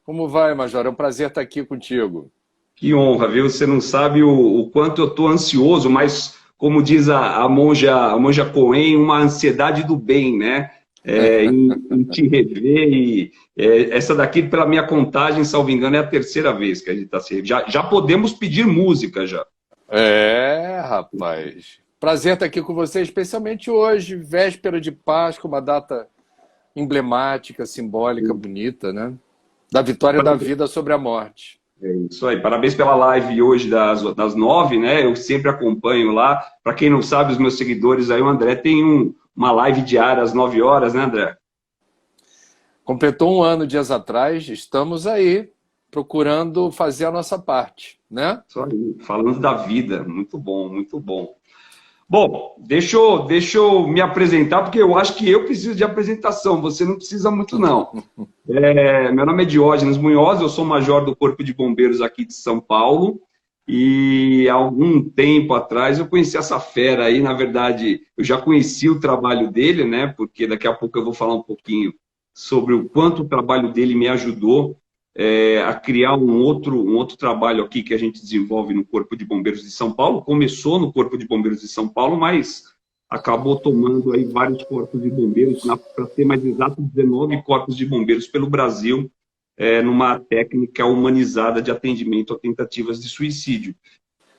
Como vai, Major? É um prazer estar aqui contigo. Que honra, viu? Você não sabe o quanto eu estou ansioso, mas como diz a monja Coen, uma ansiedade do bem, né? Em te rever essa daqui, pela minha contagem, salvo engano, é a terceira vez que a gente está se. Já podemos pedir música já. É, rapaz. Prazer estar aqui com você, especialmente hoje, véspera de Páscoa, uma data emblemática, simbólica, bonita, né? Da vitória da vida sobre a morte. É isso aí. Parabéns pela live hoje das 9, né? Eu sempre acompanho lá. Para quem não sabe, os meus seguidores aí, o André tem uma live diária às 9 horas, né, André? Completou um ano dias atrás, estamos aí procurando fazer a nossa parte, né? Isso aí, falando da vida. Muito bom, muito bom. Bom, deixa eu me apresentar, porque eu acho que eu preciso de apresentação, você não precisa muito, não. Meu nome é Diógenes Munhoz, eu sou major do Corpo de Bombeiros aqui de São Paulo, e há algum tempo atrás eu conheci essa fera aí, na verdade, eu já conheci o trabalho dele, né, porque daqui a pouco eu vou falar um pouquinho sobre o quanto o trabalho dele me ajudou a criar um outro trabalho aqui que a gente desenvolve no Corpo de Bombeiros de São Paulo. Começou no Corpo de Bombeiros de São Paulo, mas acabou tomando aí vários corpos de bombeiros, para ser mais exato, 19 corpos de bombeiros pelo Brasil, numa técnica humanizada de atendimento a tentativas de suicídio.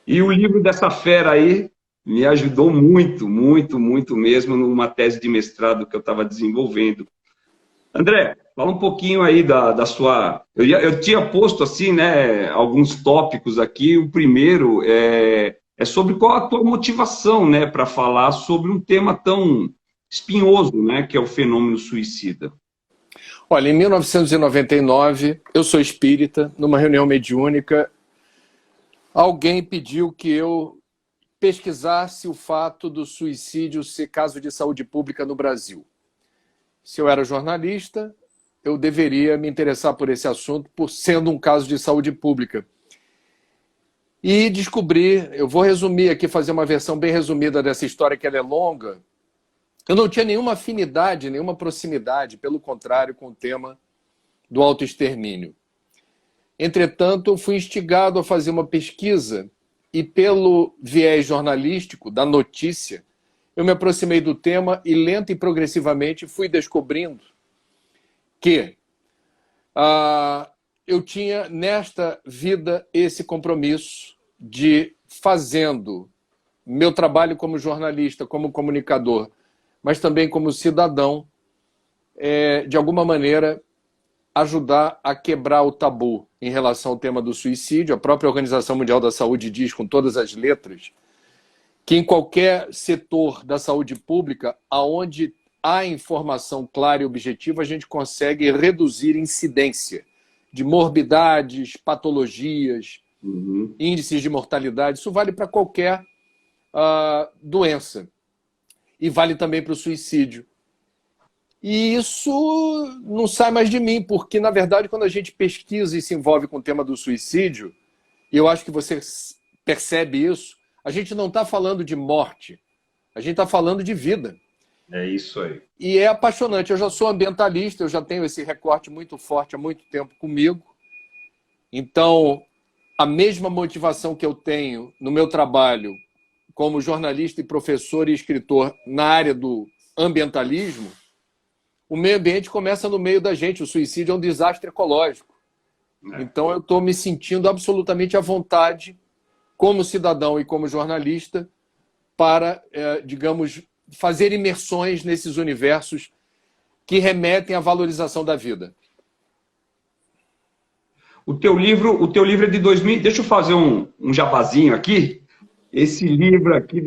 E o livro dessa fera aí me ajudou muito, muito, muito mesmo numa tese de mestrado que eu estava desenvolvendo. André, fala um pouquinho aí da sua. Eu tinha posto assim, né, alguns tópicos aqui. O primeiro é sobre qual a tua motivação, né, para falar sobre um tema tão espinhoso, né, que é o fenômeno suicida. Olha, em 1999, eu sou espírita, numa reunião mediúnica, alguém pediu que eu pesquisasse o fato do suicídio ser caso de saúde pública no Brasil. Se eu era jornalista, eu deveria me interessar por esse assunto, por sendo um caso de saúde pública. E descobri, eu vou resumir aqui, fazer uma versão bem resumida dessa história, que ela é longa. Eu não tinha nenhuma afinidade, nenhuma proximidade, pelo contrário, com o tema do autoextermínio. Entretanto, eu fui instigado a fazer uma pesquisa e, pelo viés jornalístico, da notícia, eu me aproximei do tema e, lenta e progressivamente, fui descobrindo que eu tinha nesta vida esse compromisso de, fazendo meu trabalho como jornalista, como comunicador, mas também como cidadão, de alguma maneira, ajudar a quebrar o tabu em relação ao tema do suicídio. A própria Organização Mundial da Saúde diz com todas as letras que em qualquer setor da saúde pública, aonde há informação clara e objetiva, a gente consegue reduzir incidência de morbidades, patologias, índices de mortalidade. Isso vale para qualquer doença. E vale também para o suicídio. E isso não sai mais de mim, porque, na verdade, quando a gente pesquisa e se envolve com o tema do suicídio, e eu acho que você percebe isso, a gente não está falando de morte, a gente está falando de vida. É isso aí. E é apaixonante. Eu já sou ambientalista, eu já tenho esse recorte muito forte há muito tempo comigo. Então, a mesma motivação que eu tenho no meu trabalho como jornalista e professor e escritor na área do ambientalismo, o meio ambiente começa no meio da gente. O suicídio é um desastre ecológico. Então, eu estou me sentindo absolutamente à vontade, como cidadão e como jornalista, para, digamos, fazer imersões nesses universos que remetem à valorização da vida. O teu livro é de 2000. Deixa eu fazer um jabazinho aqui. Esse livro aqui,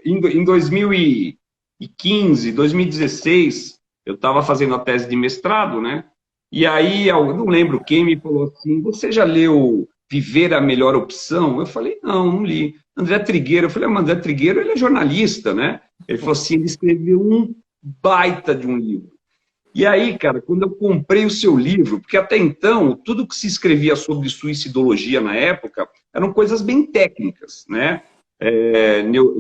em 2015, 2016, eu estava fazendo a tese de mestrado, né? E aí, eu não lembro quem me falou assim: você já leu Viver a Melhor Opção? Eu falei: não li. André Trigueiro, eu falei: mas André Trigueiro, ele é jornalista, né? Ele falou assim: ele escreveu um baita de um livro. E aí, cara, quando eu comprei o seu livro, porque até então, tudo que se escrevia sobre suicidologia na época eram coisas bem técnicas, né?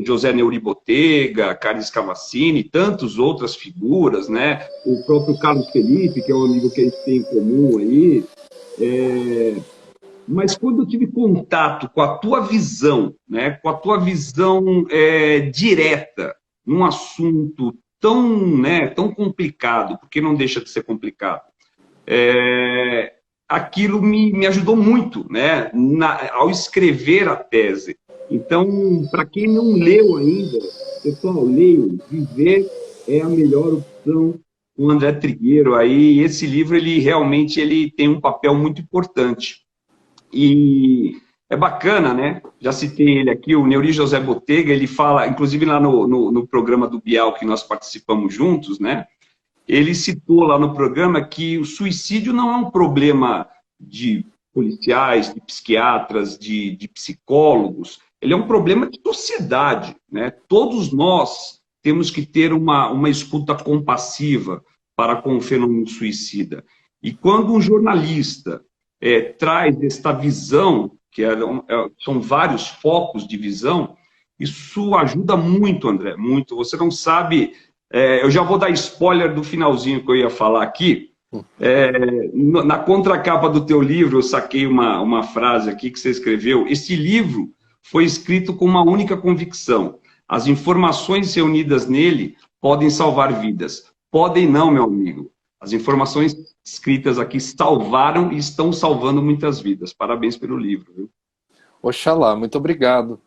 José Neuri Botega, Carlos Cavassini, tantas outras figuras, né? O próprio Carlos Felipe, que é um amigo que a gente tem em comum aí, Mas quando eu tive contato com a tua visão, né, com a tua visão direta, num assunto tão, né, tão complicado, porque não deixa de ser complicado, aquilo me ajudou muito, né, ao escrever a tese. Então, para quem não leu ainda, pessoal, leiam. Viver é a melhor opção com o André Trigueiro. Aí, esse livro, ele realmente ele tem um papel muito importante. E é bacana, né? Já citei ele aqui, o Neuri José Botega, ele fala, inclusive lá no programa do Bial, que nós participamos juntos, né? Ele citou lá no programa que o suicídio não é um problema de policiais, de psiquiatras, de psicólogos, ele é um problema de sociedade, né? Todos nós temos que ter uma escuta compassiva para com o fenômeno suicida. E quando um jornalista traz esta visão, que são vários focos de visão, isso ajuda muito, André, muito. Você não sabe... eu já vou dar spoiler do finalzinho que eu ia falar aqui. Na contracapa do teu livro, eu saquei uma frase aqui que você escreveu. Esse livro foi escrito com uma única convicção. As informações reunidas nele podem salvar vidas. Podem não, meu amigo. As informações escritas aqui salvaram e estão salvando muitas vidas. Parabéns pelo livro. Viu? Oxalá, muito obrigado.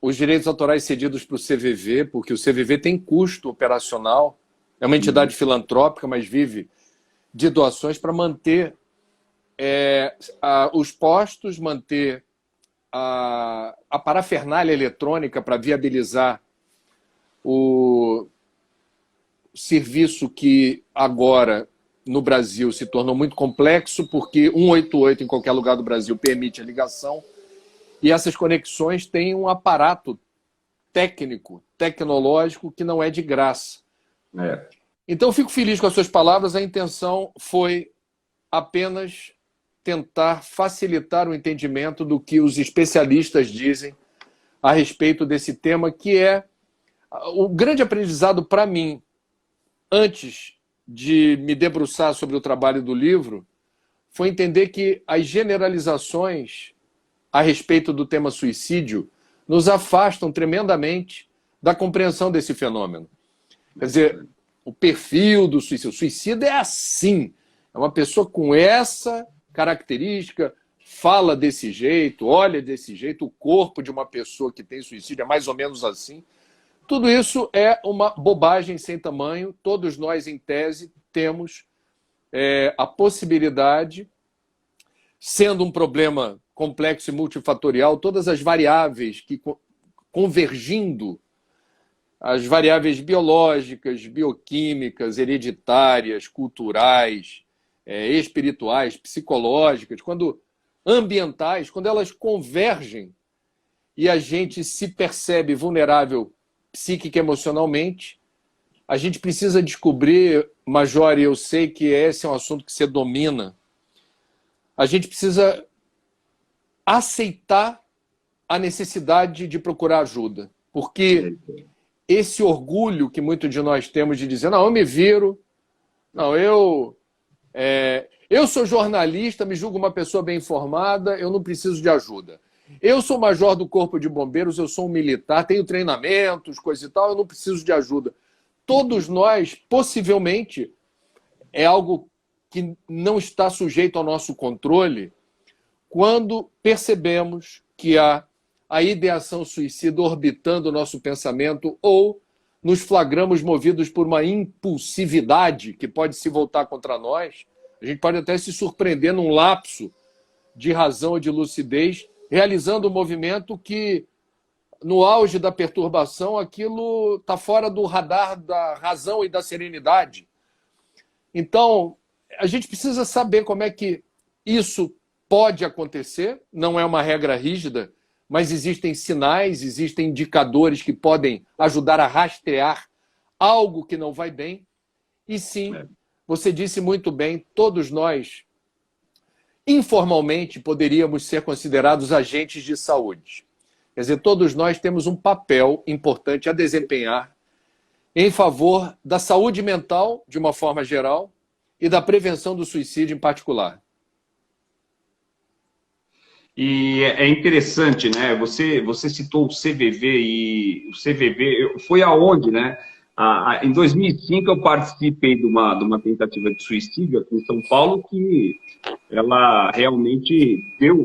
Os direitos autorais cedidos para o CVV, porque o CVV tem custo operacional, é uma entidade filantrópica, mas vive de doações para manter os postos, manter a parafernália eletrônica para viabilizar o serviço que agora no Brasil se tornou muito complexo, porque 188 em qualquer lugar do Brasil permite a ligação, e essas conexões têm um aparato técnico, tecnológico, que não é de graça. Então, eu fico feliz com as suas palavras. A intenção foi apenas tentar facilitar o entendimento do que os especialistas dizem a respeito desse tema, que é o grande aprendizado para mim, antes de me debruçar sobre o trabalho do livro, foi entender que as generalizações a respeito do tema suicídio nos afastam tremendamente da compreensão desse fenômeno. Quer dizer, o perfil do suicídio. O suicida é assim. É uma pessoa com essa característica, fala desse jeito, olha desse jeito, o corpo de uma pessoa que tem suicídio é mais ou menos assim. Tudo isso é uma bobagem sem tamanho. Todos nós, em tese, temos a possibilidade, sendo um problema complexo e multifatorial, todas as variáveis que, convergindo, as variáveis biológicas, bioquímicas, hereditárias, culturais, espirituais, psicológicas, ambientais, quando elas convergem e a gente se percebe vulnerável psíquica e emocionalmente, a gente precisa descobrir, Major, e eu sei que esse é um assunto que você domina, a gente precisa aceitar a necessidade de procurar ajuda, porque esse orgulho que muitos de nós temos de dizer, não, eu me viro, não, eu sou jornalista, me julgo uma pessoa bem informada, eu não preciso de ajuda. Eu sou major do Corpo de Bombeiros, eu sou um militar, tenho treinamentos, coisa e tal, eu não preciso de ajuda. Todos nós, possivelmente, é algo que não está sujeito ao nosso controle, quando percebemos que há a ideação suicida orbitando o nosso pensamento ou nos flagramos movidos por uma impulsividade que pode se voltar contra nós, a gente pode até se surpreender num lapso de razão ou de lucidez, realizando um movimento que, no auge da perturbação, aquilo está fora do radar da razão e da serenidade. Então, a gente precisa saber como é que isso pode acontecer, não é uma regra rígida, mas existem sinais, existem indicadores que podem ajudar a rastrear algo que não vai bem. E sim, você disse muito bem, todos nós, informalmente, poderíamos ser considerados agentes de saúde. Quer dizer, todos nós temos um papel importante a desempenhar em favor da saúde mental, de uma forma geral, e da prevenção do suicídio em particular. E é interessante, né? Você citou o CVV e o CVV foi aonde, né? Em 2005 eu participei de uma tentativa de suicídio aqui em São Paulo que ela realmente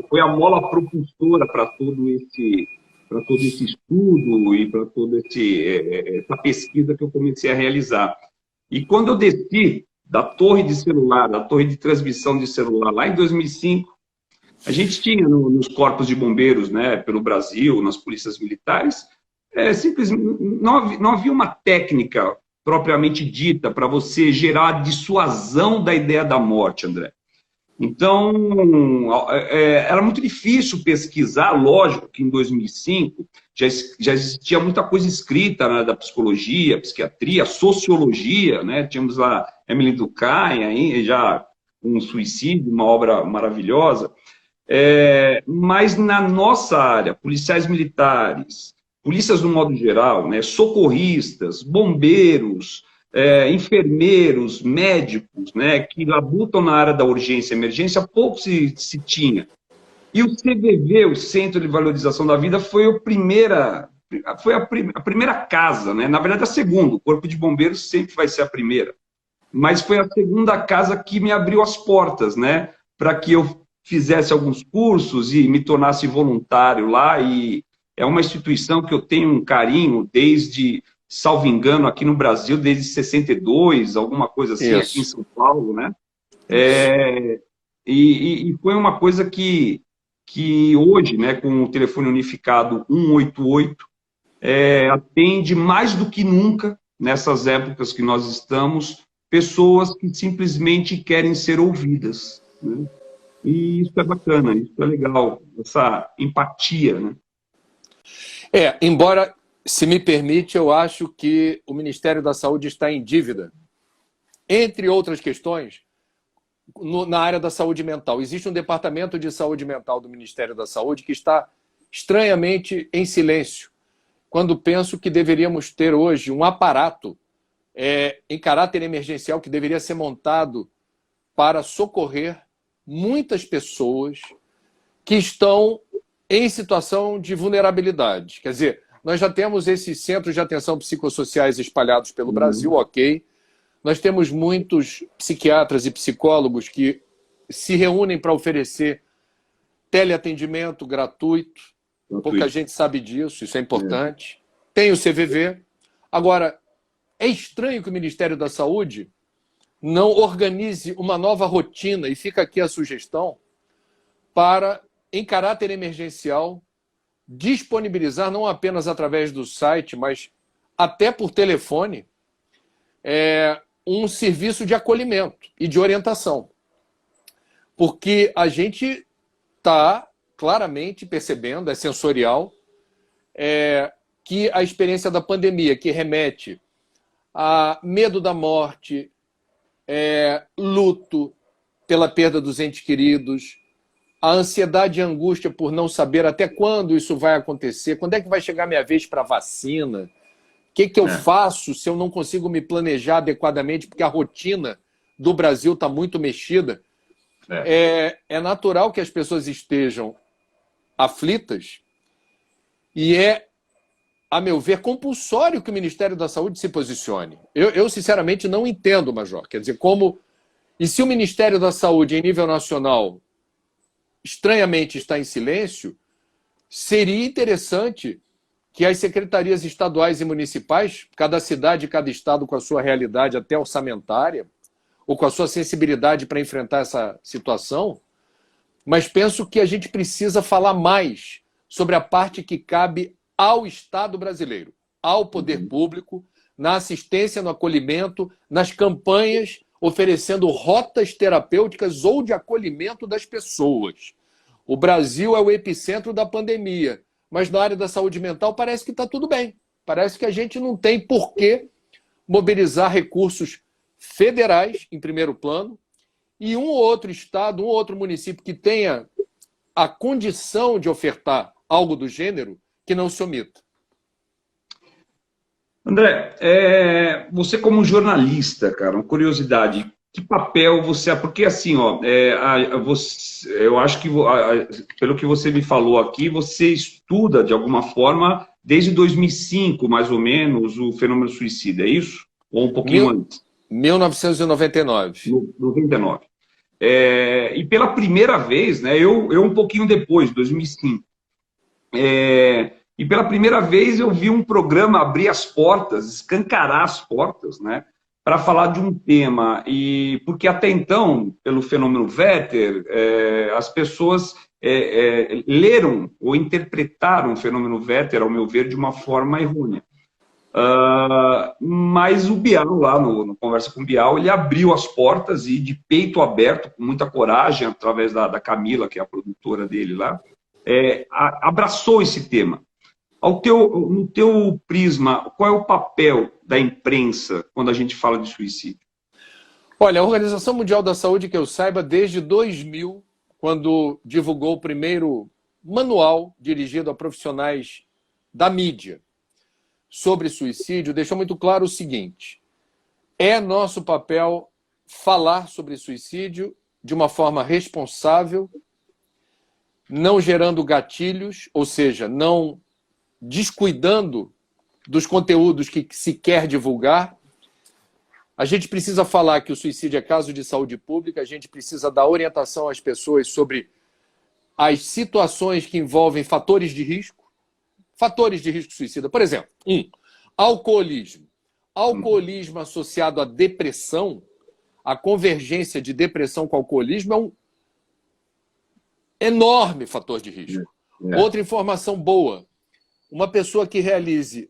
foi a mola propulsora para todo esse estudo e para toda essa pesquisa que eu comecei a realizar. E quando eu desci da torre de celular, da torre de transmissão de celular, lá em 2005, a gente tinha nos corpos de bombeiros, né, pelo Brasil, nas polícias militares, simplesmente não havia uma técnica propriamente dita para você gerar a dissuasão da ideia da morte, André. Então, era muito difícil pesquisar, lógico que em 2005 já existia muita coisa escrita, né, da psicologia, psiquiatria, sociologia, né? Tínhamos lá Emily Durkheim, já um suicídio, uma obra maravilhosa. Mas na nossa área, policiais militares, polícias no modo geral, né, socorristas, bombeiros, enfermeiros, médicos, né, que labutam na área da urgência e emergência, pouco se tinha. E o CVV, o Centro de Valorização da Vida, foi a primeira casa, né? Na verdade, a segunda. O Corpo de Bombeiros sempre vai ser a primeira. Mas foi a segunda casa que me abriu as portas, né? Para que eu fizesse alguns cursos e me tornasse voluntário lá. E é uma instituição que eu tenho um carinho desde, salvo engano, aqui no Brasil, desde 62, alguma coisa assim, Isso. aqui em São Paulo, né? E foi uma coisa que hoje, né, com o telefone unificado 188, atende mais do que nunca, nessas épocas que nós estamos, pessoas que simplesmente querem ser ouvidas, né? E isso é bacana, isso é legal, essa empatia, né? Embora, se me permite, eu acho que o Ministério da Saúde está em dívida, entre outras questões, na área da saúde mental. Existe um departamento de saúde mental do Ministério da Saúde que está estranhamente em silêncio, quando penso que deveríamos ter hoje um aparato em caráter emergencial que deveria ser montado para socorrer muitas pessoas que estão em situação de vulnerabilidade. Quer dizer, nós já temos esses centros de atenção psicossociais espalhados pelo Brasil, ok. Nós temos muitos psiquiatras e psicólogos que se reúnem para oferecer teleatendimento gratuito. Pouca gente sabe disso, isso é importante. Tem o CVV. Agora, é estranho que o Ministério da Saúde não organize uma nova rotina, e fica aqui a sugestão, para, em caráter emergencial, disponibilizar, não apenas através do site, mas até por telefone, um serviço de acolhimento e de orientação. Porque a gente está claramente percebendo, é sensorial, que a experiência da pandemia, que remete a medo da morte, luto pela perda dos entes queridos, a ansiedade e a angústia por não saber até quando isso vai acontecer, quando é que vai chegar minha vez para a vacina, o que eu faço se eu não consigo me planejar adequadamente, porque a rotina do Brasil está muito mexida. É natural que as pessoas estejam aflitas e a meu ver, compulsório que o Ministério da Saúde se posicione. Eu sinceramente, não entendo, Major. Quer dizer, como... E se o Ministério da Saúde, em nível nacional, estranhamente está em silêncio, seria interessante que as secretarias estaduais e municipais, cada cidade e cada estado com a sua realidade até orçamentária, ou com a sua sensibilidade para enfrentar essa situação, mas penso que a gente precisa falar mais sobre a parte que cabe ao Estado brasileiro, ao poder público, na assistência, no acolhimento, nas campanhas, oferecendo rotas terapêuticas ou de acolhimento das pessoas. O Brasil é o epicentro da pandemia, mas na área da saúde mental parece que está tudo bem. Parece que a gente não tem por que mobilizar recursos federais, em primeiro plano, e um ou outro estado, um ou outro município que tenha a condição de ofertar algo do gênero, que não se omita. André, você como jornalista, cara, uma curiosidade, que papel você... Porque assim, ó, eu acho que, pelo que você me falou aqui, você estuda, de alguma forma, desde 2005, mais ou menos, o fenômeno suicida, é isso? Ou um pouquinho Mil, antes? 1999. 99. E pela primeira vez, né, eu um pouquinho depois, 2005, e pela primeira vez eu vi um programa abrir as portas, escancarar as portas, né, para falar de um tema. E porque até então, pelo fenômeno Vetter, as pessoas leram ou interpretaram o fenômeno Vetter, ao meu ver, de uma forma errônea. Mas o Bial, lá no Conversa com o Bial, ele abriu as portas e, de peito aberto, com muita coragem, através da Camila, que é a produtora dele lá, abraçou esse tema. No teu prisma, qual é o papel da imprensa quando a gente fala de suicídio? Olha, a Organização Mundial da Saúde, que eu saiba, desde 2000, quando divulgou o primeiro manual dirigido a profissionais da mídia sobre suicídio, deixou muito claro o seguinte: é nosso papel falar sobre suicídio de uma forma responsável, não gerando gatilhos, ou seja, não descuidando dos conteúdos que se quer divulgar. A gente precisa falar que o suicídio é caso de saúde pública, a gente precisa dar orientação às pessoas sobre as situações que envolvem fatores de risco suicida. Por exemplo, alcoolismo. Alcoolismo associado à depressão, a convergência de depressão com alcoolismo é um enorme fator de risco. Outra informação boa: uma pessoa que realize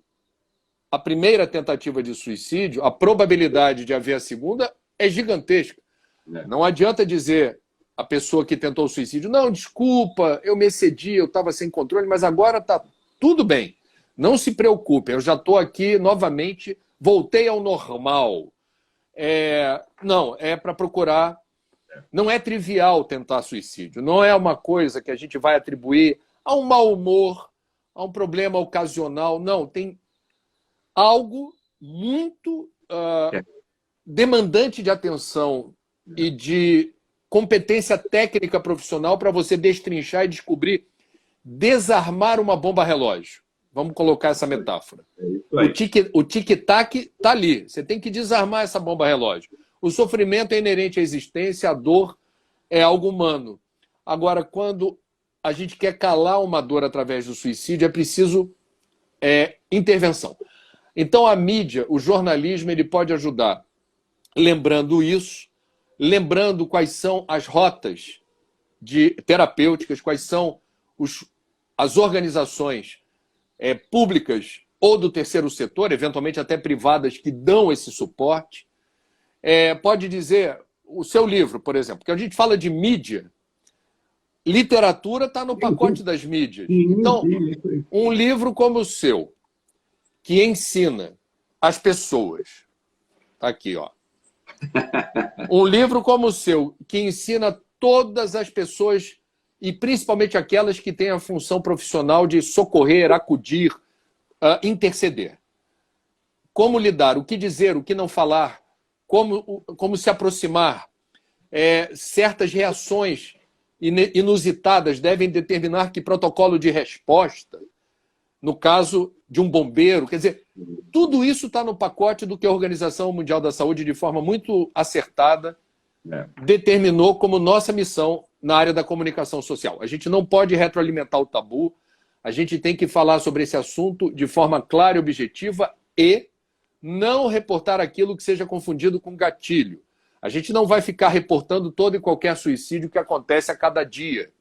a primeira tentativa de suicídio, a probabilidade de haver a segunda é gigantesca. Não adianta dizer a pessoa que tentou o suicídio: não, desculpa, eu me excedi, eu estava sem controle, mas agora está tudo bem. Não se preocupe, eu já estou aqui novamente, voltei ao normal. Não, é para procurar. Não é trivial tentar suicídio, não é uma coisa que a gente vai atribuir a um mau humor, a um problema ocasional. Não, tem algo muito demandante de atenção e de competência técnica profissional para você destrinchar e descobrir, desarmar uma bomba relógio. Vamos colocar essa metáfora. O tic-tac está ali. Você tem que desarmar essa bomba relógio. O sofrimento é inerente à existência, a dor é algo humano. Agora, quando a gente quer calar uma dor através do suicídio, é preciso intervenção. Então, a mídia, o jornalismo, ele pode ajudar lembrando isso, lembrando quais são as rotas terapêuticas, quais são as organizações públicas ou do terceiro setor, eventualmente até privadas, que dão esse suporte. Pode dizer o seu livro, por exemplo, porque a gente fala de mídia, literatura está no pacote das mídias. Então, um livro como o seu, que ensina as pessoas, tá aqui, ó. Um livro como o seu, que ensina todas as pessoas, e principalmente aquelas que têm a função profissional de socorrer, acudir, interceder. Como lidar, o que dizer, o que não falar, como se aproximar. Certas reações inusitadas devem determinar que protocolo de resposta, no caso de um bombeiro. Quer dizer, tudo isso está no pacote do que a Organização Mundial da Saúde, de forma muito acertada, determinou como nossa missão na área da comunicação social. A gente não pode retroalimentar o tabu, a gente tem que falar sobre esse assunto de forma clara e objetiva e não reportar aquilo que seja confundido com gatilho. A gente não vai ficar reportando todo e qualquer suicídio que acontece a cada dia.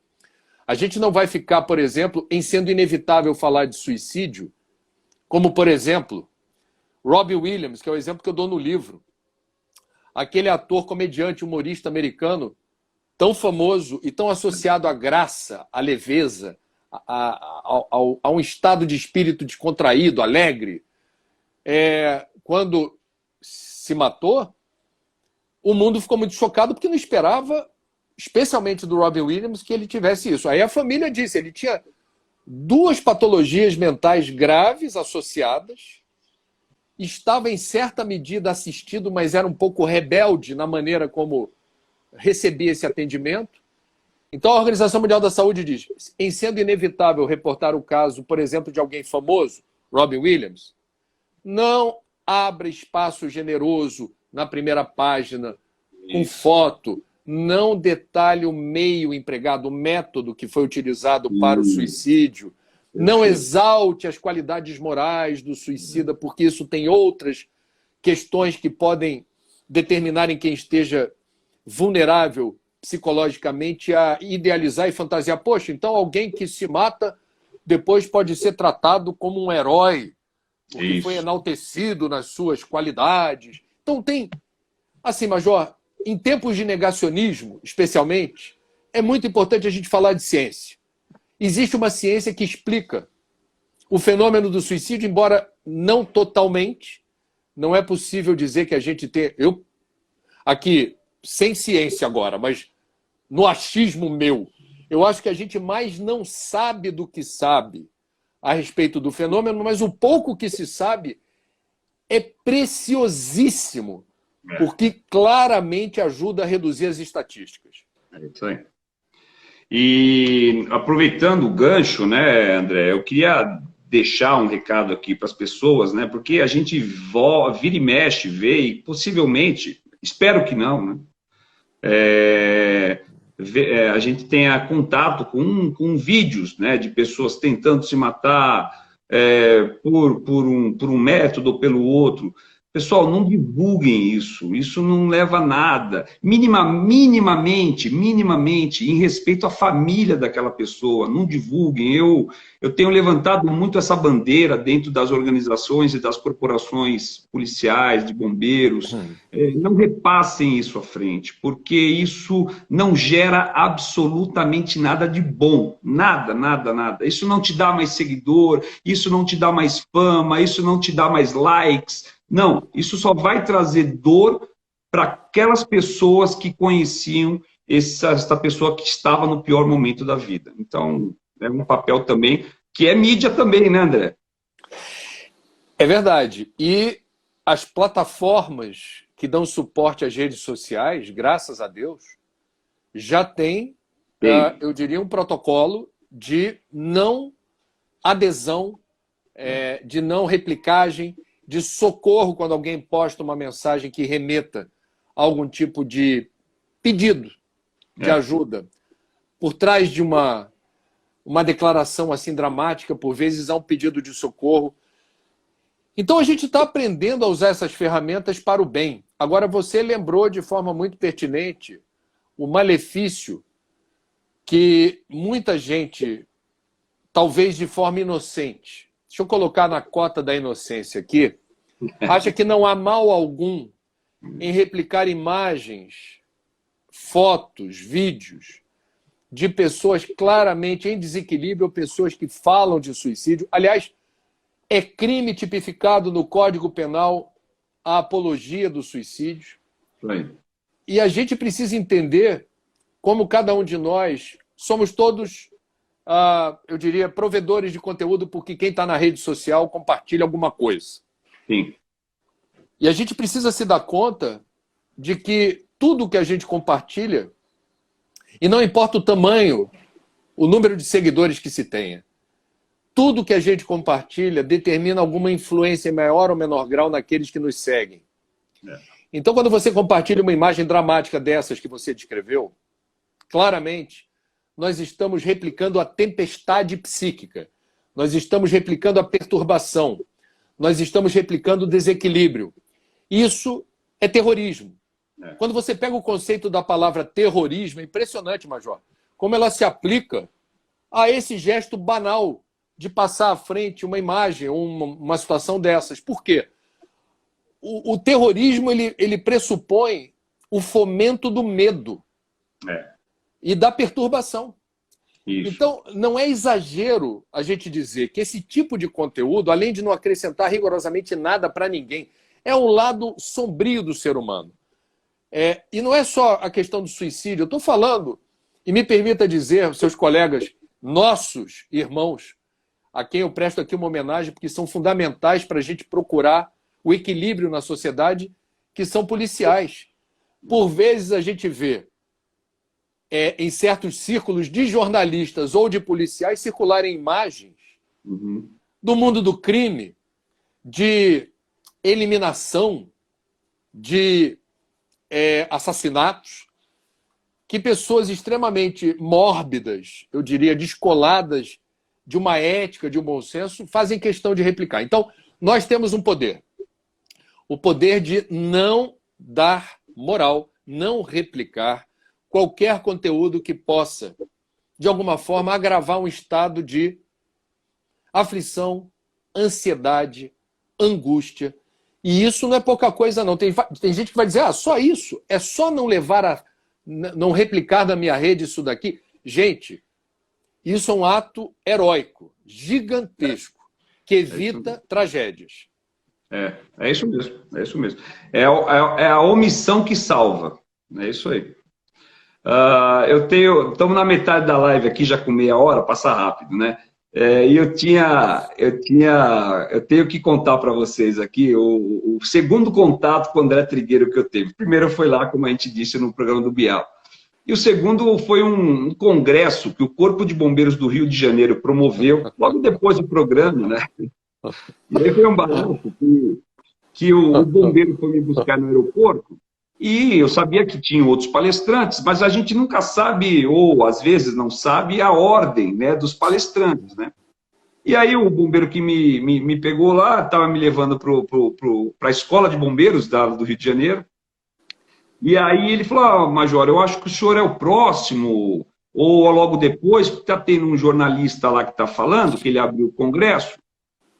A gente não vai ficar, por exemplo, em sendo inevitável falar de suicídio, como, por exemplo, Robbie Williams, que é o exemplo que eu dou no livro. Aquele ator, comediante, humorista americano, tão famoso e tão associado à graça, à leveza, a um estado de espírito descontraído, alegre. Quando se matou, o mundo ficou muito chocado porque não esperava, especialmente do Robin Williams, que ele tivesse isso. Aí a família disse, ele tinha 2 patologias mentais graves associadas estava em certa medida assistido, mas era um pouco rebelde na maneira como recebia esse atendimento. Então a Organização Mundial da Saúde diz, em sendo inevitável reportar o caso, por exemplo, de alguém famoso, Robin Williams, não abra espaço generoso na primeira página, com foto, não detalhe o meio empregado, o método que foi utilizado para o suicídio, não exalte as qualidades morais do suicida, porque isso tem outras questões que podem determinar em quem esteja vulnerável psicologicamente a idealizar e fantasiar. Poxa, então alguém que se mata depois pode ser tratado como um herói, porque foi enaltecido nas suas qualidades. Então tem, assim, Major, em tempos de negacionismo, especialmente, é muito importante a gente falar de ciência. Existe uma ciência que explica o fenômeno do suicídio, embora não totalmente. Não é possível dizer que a gente tem... Eu, aqui, sem ciência agora, mas no achismo meu, eu acho que a gente mais não sabe do que sabe a respeito do fenômeno, mas o pouco que se sabe é preciosíssimo, porque claramente ajuda a reduzir as estatísticas. É isso aí. E aproveitando o gancho, né, André, eu queria deixar um recado aqui para as pessoas, né, porque a gente vira e mexe, vê e possivelmente, espero que não, né, a gente tenha contato com vídeos, né, de pessoas tentando se matar por um método ou pelo outro. Pessoal, não divulguem isso não leva a nada. Minimamente, em respeito à família daquela pessoa, não divulguem. Eu tenho levantado muito essa bandeira dentro das organizações e das corporações policiais, de bombeiros. Não repassem isso à frente, porque isso não gera absolutamente nada de bom. Nada, nada, nada. Isso não te dá mais seguidor, isso não te dá mais fama, isso não te dá mais likes. Não, isso só vai trazer dor para aquelas pessoas que conheciam essa pessoa que estava no pior momento da vida. Então, é um papel também, que é mídia também, né, André? É verdade. E as plataformas que dão suporte às redes sociais, graças a Deus, já têm, eu diria, um protocolo de não adesão, de não replicagem, de socorro quando alguém posta uma mensagem que remeta a algum tipo de pedido de ajuda. Por trás de uma declaração assim dramática, por vezes há um pedido de socorro. Então a gente está aprendendo a usar essas ferramentas para o bem. Agora você lembrou de forma muito pertinente o malefício que muita gente, talvez de forma inocente, deixa eu colocar na cota da inocência aqui, acha que não há mal algum em replicar imagens, fotos, vídeos de pessoas claramente em desequilíbrio, ou pessoas que falam de suicídio. Aliás, é crime tipificado no Código Penal a apologia do suicídio. E a gente precisa entender como cada um de nós somos todos, eu diria, provedores de conteúdo, porque quem está na rede social compartilha alguma coisa. Sim. E a gente precisa se dar conta de que tudo que a gente compartilha, e não importa o tamanho, o número de seguidores que se tenha, tudo que a gente compartilha determina alguma influência em maior ou menor grau naqueles que nos seguem. Então, quando você compartilha uma imagem dramática dessas que você descreveu, claramente, nós estamos replicando a tempestade psíquica, nós estamos replicando a perturbação, nós estamos replicando o desequilíbrio. Isso é terrorismo. Quando você pega o conceito da palavra terrorismo, é impressionante, Major, como ela se aplica a esse gesto banal de passar à frente uma imagem ou uma situação dessas. Por quê? O terrorismo ele pressupõe o fomento do medo e da perturbação. Isso. Então, não é exagero a gente dizer que esse tipo de conteúdo, além de não acrescentar rigorosamente nada para ninguém, é um lado sombrio do ser humano. E não é só a questão do suicídio. Eu estou falando, e me permita dizer, seus colegas, nossos irmãos, a quem eu presto aqui uma homenagem, porque são fundamentais para a gente procurar o equilíbrio na sociedade, que são policiais. Por vezes a gente vê em certos círculos de jornalistas ou de policiais circularem imagens do mundo do crime, de eliminação, de assassinatos, que pessoas extremamente mórbidas, eu diria, descoladas de uma ética, de um bom senso, fazem questão de replicar. Então, nós temos um poder. O poder de não dar moral, não replicar qualquer conteúdo que possa, de alguma forma, agravar um estado de aflição, ansiedade, angústia. E isso não é pouca coisa, não. Tem gente que vai dizer, só isso? É só não não replicar na minha rede isso daqui? Gente, isso é um ato heróico, gigantesco, que evita tragédias. É isso mesmo, é isso mesmo. É a omissão que salva. É isso aí. Estamos na metade da live aqui, já com meia hora, passa rápido, né? E eu tenho que contar para vocês aqui o segundo contato com o André Trigueiro que eu tive. O primeiro foi lá, como a gente disse, no programa do Bial. E o segundo foi um congresso que o Corpo de Bombeiros do Rio de Janeiro promoveu, logo depois do programa, né? E aí foi um barato que o bombeiro foi me buscar no aeroporto, e eu sabia que tinha outros palestrantes, mas a gente nunca sabe, ou às vezes não sabe, a ordem, né, dos palestrantes, né? E aí o bombeiro que me pegou lá, estava me levando para a escola de bombeiros do Rio de Janeiro, e aí ele falou, Major, eu acho que o senhor é o próximo, ou logo depois, porque está tendo um jornalista lá que está falando, que ele abriu o congresso,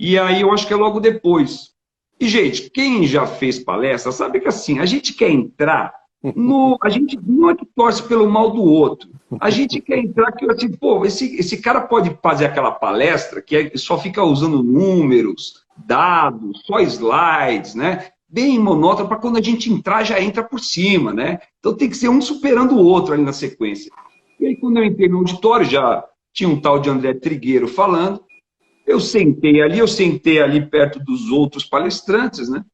e aí eu acho que é logo depois. E, gente, quem já fez palestra sabe que assim, a gente quer entrar a gente não é que torce pelo mal do outro. A gente quer entrar que assim, pô, esse cara pode fazer aquela palestra que só fica usando números, dados, só slides, né? Bem monótono, para quando a gente entrar, já entra por cima, né? Então tem que ser um superando o outro ali na sequência. E aí, quando eu entrei no auditório, já tinha um tal de André Trigueiro falando. Eu sentei ali perto dos outros palestrantes, né?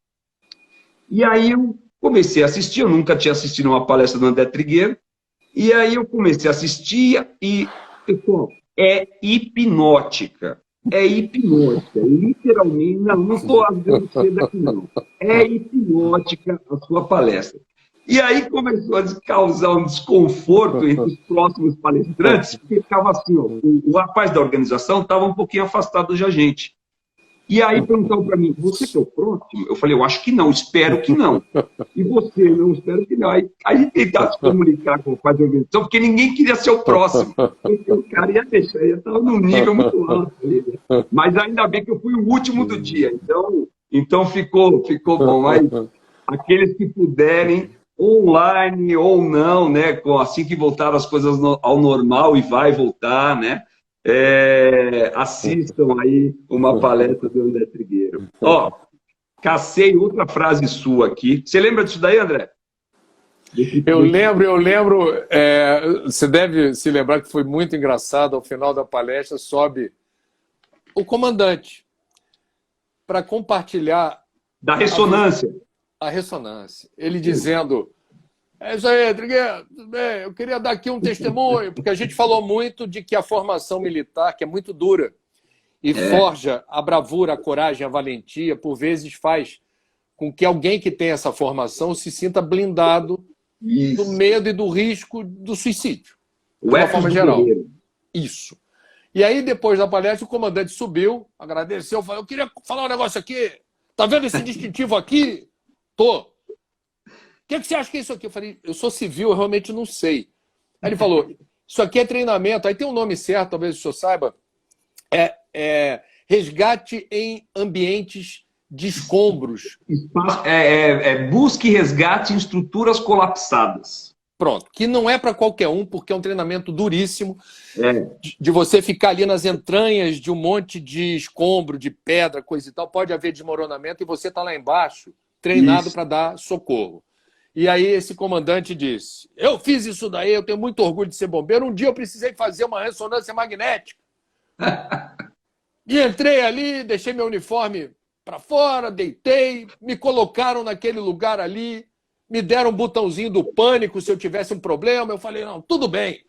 E aí eu comecei a assistir, eu nunca tinha assistido uma palestra do André Trigueiro, e aí eu comecei a assistir e, pessoal, é hipnótica, literalmente, não estou rasgando cedo aqui não, é hipnótica a sua palestra. E aí começou a causar um desconforto entre os próximos palestrantes, porque ficava assim, ó, o rapaz da organização estava um pouquinho afastado da gente. E aí perguntaram para mim, você que é o próximo? Eu falei, eu acho que não, espero que não. E você, não, espero que não. Aí a gente tentava se comunicar com o rapaz da organização, porque ninguém queria ser o próximo. Porque o cara ia deixar, ia estar num nível muito alto ali, né? Mas ainda bem que eu fui o último do dia, então ficou bom. Mas aqueles que puderem, online ou não, né? Assim que voltar as coisas ao normal e vai voltar, né? Assistam aí uma palestra do André Trigueiro. Ó, cacei outra frase sua aqui. Você lembra disso daí, André? Eu lembro. Você deve se lembrar que foi muito engraçado. Ao final da palestra, sobe o comandante para compartilhar da ressonância. A ressonância. Ele dizendo, é isso aí, Trigueiro, tudo bem, eu queria dar aqui um testemunho, porque a gente falou muito de que a formação militar, que é muito dura, e forja a bravura, a coragem, a valentia, por vezes faz com que alguém que tem essa formação se sinta blindado do medo e do risco do suicídio, de uma forma geral. Isso. E aí, depois da palestra, o comandante subiu, agradeceu, falou, eu queria falar um negócio aqui, tá vendo esse distintivo aqui? Tô. O que você acha que é isso aqui? Eu falei, eu sou civil, eu realmente não sei. Aí ele falou, isso aqui é treinamento, aí tem um nome certo, talvez o senhor saiba, resgate em ambientes de escombros. Busca e resgate em estruturas colapsadas. Pronto, que não é para qualquer um, porque é um treinamento duríssimo, de você ficar ali nas entranhas de um monte de escombro, de pedra, coisa e tal, pode haver desmoronamento e você está lá embaixo, treinado para dar socorro. E aí esse comandante disse, eu fiz isso daí, eu tenho muito orgulho de ser bombeiro, um dia eu precisei fazer uma ressonância magnética. E entrei ali, deixei meu uniforme para fora, deitei, me colocaram naquele lugar ali, me deram um botãozinho do pânico se eu tivesse um problema. Eu falei, não, tudo bem.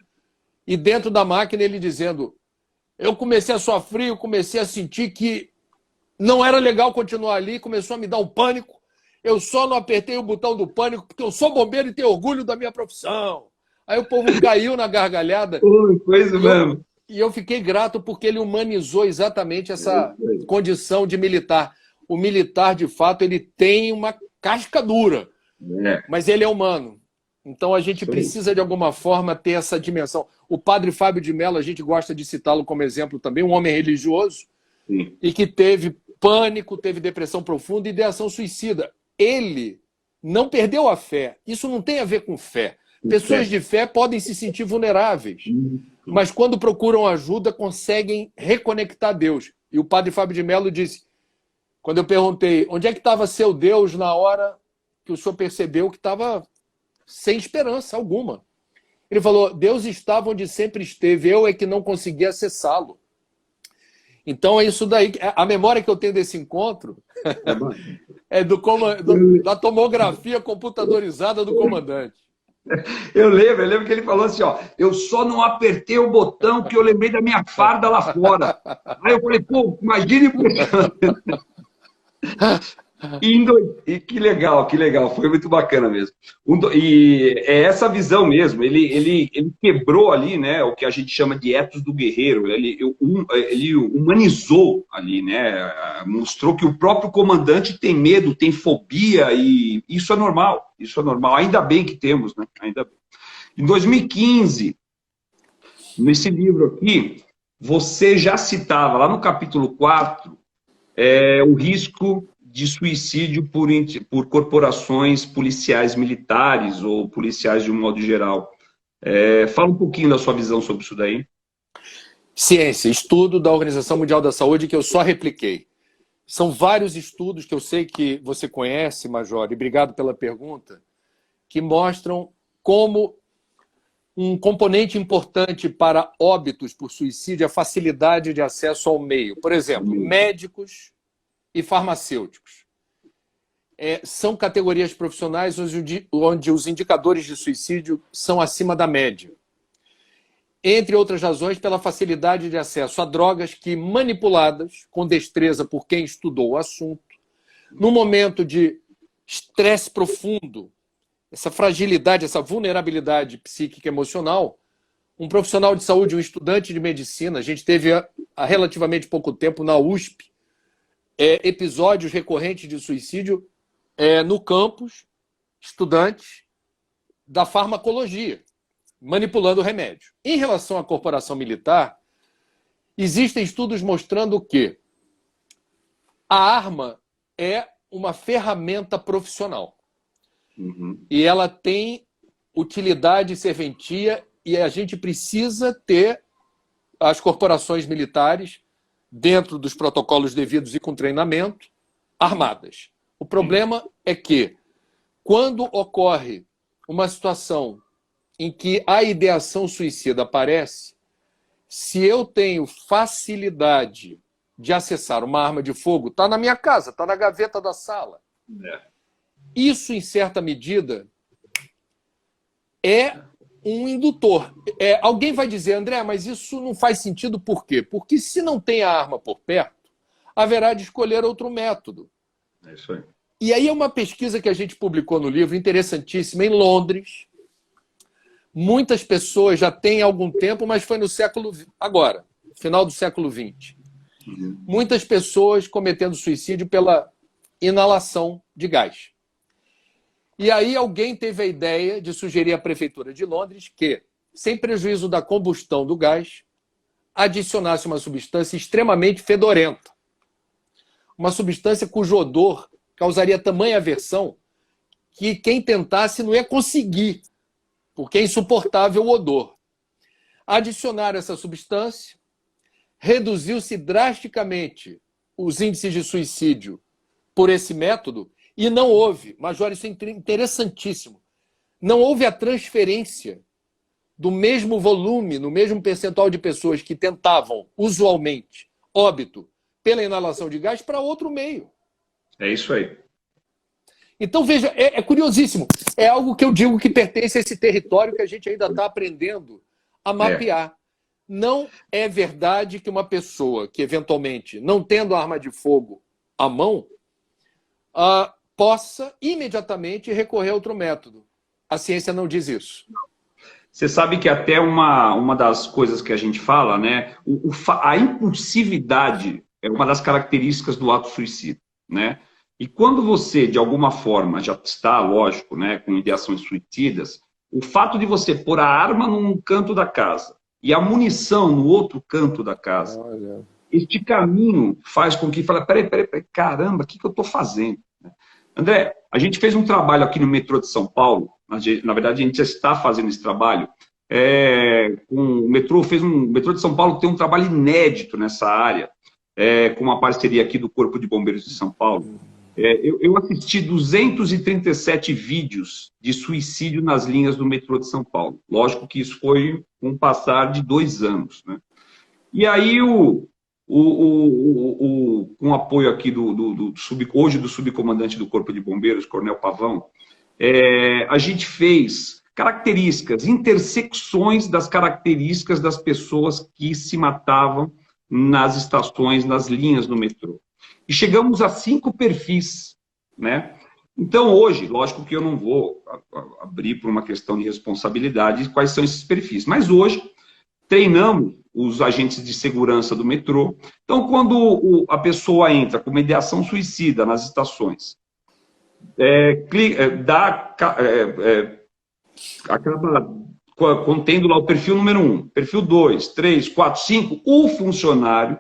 E dentro da máquina ele dizendo, eu comecei a sofrer, eu comecei a sentir que não era legal continuar ali, começou a me dar um pânico. Eu só não apertei o botão do pânico porque eu sou bombeiro e tenho orgulho da minha profissão. Aí o povo caiu na gargalhada. Coisa mesmo. E eu fiquei grato porque ele humanizou exatamente essa condição de militar. O militar, de fato, ele tem uma casca dura, mas ele é humano. Então a gente precisa, de alguma forma, ter essa dimensão. O padre Fábio de Mello, a gente gosta de citá-lo como exemplo também, um homem religioso, e que teve pânico, teve depressão profunda e ideação suicida. Ele não perdeu a fé. Isso não tem a ver com fé. Pessoas de fé podem se sentir vulneráveis, mas quando procuram ajuda, conseguem reconectar a Deus. E o padre Fábio de Mello disse, quando eu perguntei, onde é que estava seu Deus na hora que o senhor percebeu que estava sem esperança alguma? Ele falou, Deus estava onde sempre esteve, eu é que não conseguia acessá-lo. Então é isso daí. A memória que eu tenho desse encontro é da tomografia computadorizada do comandante. Eu lembro que ele falou assim, ó, eu só não apertei o botão porque eu lembrei da minha farda lá fora. Aí eu falei, pô, imagine E que legal, foi muito bacana mesmo. E é essa visão mesmo, ele quebrou ali, né, o que a gente chama de ethos do guerreiro, ele humanizou ali, né, mostrou que o próprio comandante tem medo, tem fobia, e isso é normal, ainda bem que temos, né, ainda bem. Em 2015, nesse livro aqui, você já citava, lá no capítulo 4, o risco de suicídio por corporações policiais militares ou policiais de um modo geral. Fala um pouquinho da sua visão sobre isso daí. Ciência, estudo da Organização Mundial da Saúde que eu só repliquei. São vários estudos que eu sei que você conhece, Major, e obrigado pela pergunta, que mostram como um componente importante para óbitos por suicídio é a facilidade de acesso ao meio. Por exemplo, médicos e farmacêuticos. São categorias profissionais onde os indicadores de suicídio são acima da média. Entre outras razões, pela facilidade de acesso a drogas que, manipuladas com destreza por quem estudou o assunto, no momento de estresse profundo, essa fragilidade, essa vulnerabilidade psíquica e emocional, um profissional de saúde, um estudante de medicina, a gente teve há relativamente pouco tempo na USP, episódios recorrentes de suicídio no campus, estudantes da farmacologia, manipulando o remédio. Em relação à corporação militar, existem estudos mostrando que a arma é uma ferramenta profissional. E ela tem utilidade e serventia, e a gente precisa ter as corporações militares dentro dos protocolos devidos e com treinamento, armadas. O problema é que, quando ocorre uma situação em que a ideação suicida aparece, se eu tenho facilidade de acessar uma arma de fogo, está na minha casa, está na gaveta da sala. Isso, em certa medida, é um indutor. Alguém vai dizer, André, mas isso não faz sentido por quê? Porque se não tem a arma por perto, haverá de escolher outro método. É isso aí. E aí é uma pesquisa que a gente publicou no livro, interessantíssima, em Londres. Muitas pessoas já têm há algum tempo, mas foi no agora, final do século XX. Muitas pessoas cometendo suicídio pela inalação de gás. E aí alguém teve a ideia de sugerir à Prefeitura de Londres que, sem prejuízo da combustão do gás, adicionasse uma substância extremamente fedorenta. Uma substância cujo odor causaria tamanha aversão que quem tentasse não ia conseguir, porque é insuportável o odor. Adicionaram essa substância, reduziu-se drasticamente os índices de suicídio por esse método. E não houve, Major, isso é interessantíssimo, não houve a transferência do mesmo volume, no mesmo percentual de pessoas que tentavam, usualmente, óbito pela inalação de gás para outro meio. É isso aí. Então, veja, é curiosíssimo. É algo que eu digo que pertence a esse território que a gente ainda está aprendendo a mapear. Não é verdade que uma pessoa que, eventualmente, não tendo arma de fogo à mão, possa imediatamente recorrer a outro método. A ciência não diz isso. Você sabe que até uma das coisas que a gente fala, né? A impulsividade é uma das características do ato suicida, né? E quando você, de alguma forma, já está, lógico, né, com ideações suicidas, o fato de você pôr a arma num canto da casa e a munição no outro canto da casa, este caminho faz com que fale, peraí, caramba, o que eu estou fazendo? André, a gente fez um trabalho aqui no metrô de São Paulo, na verdade a gente já está fazendo esse trabalho, o metrô de São Paulo tem um trabalho inédito nessa área, com uma parceria aqui do Corpo de Bombeiros de São Paulo. Eu assisti 237 vídeos de suicídio nas linhas do metrô de São Paulo. Lógico que isso foi um passar de 2 anos, né? E aí, com apoio aqui hoje do subcomandante do Corpo de Bombeiros, Coronel Pavão, a gente fez características, intersecções das características das pessoas que se matavam nas estações, nas linhas do metrô. E chegamos a 5 perfis, né? Então, hoje, lógico que eu não vou abrir por uma questão de responsabilidade quais são esses perfis, mas hoje treinamos os agentes de segurança do metrô. Então, quando a pessoa entra com uma ideação suicida nas estações, acaba contendo lá o perfil número 1, perfil 2, 3, 4, 5, o funcionário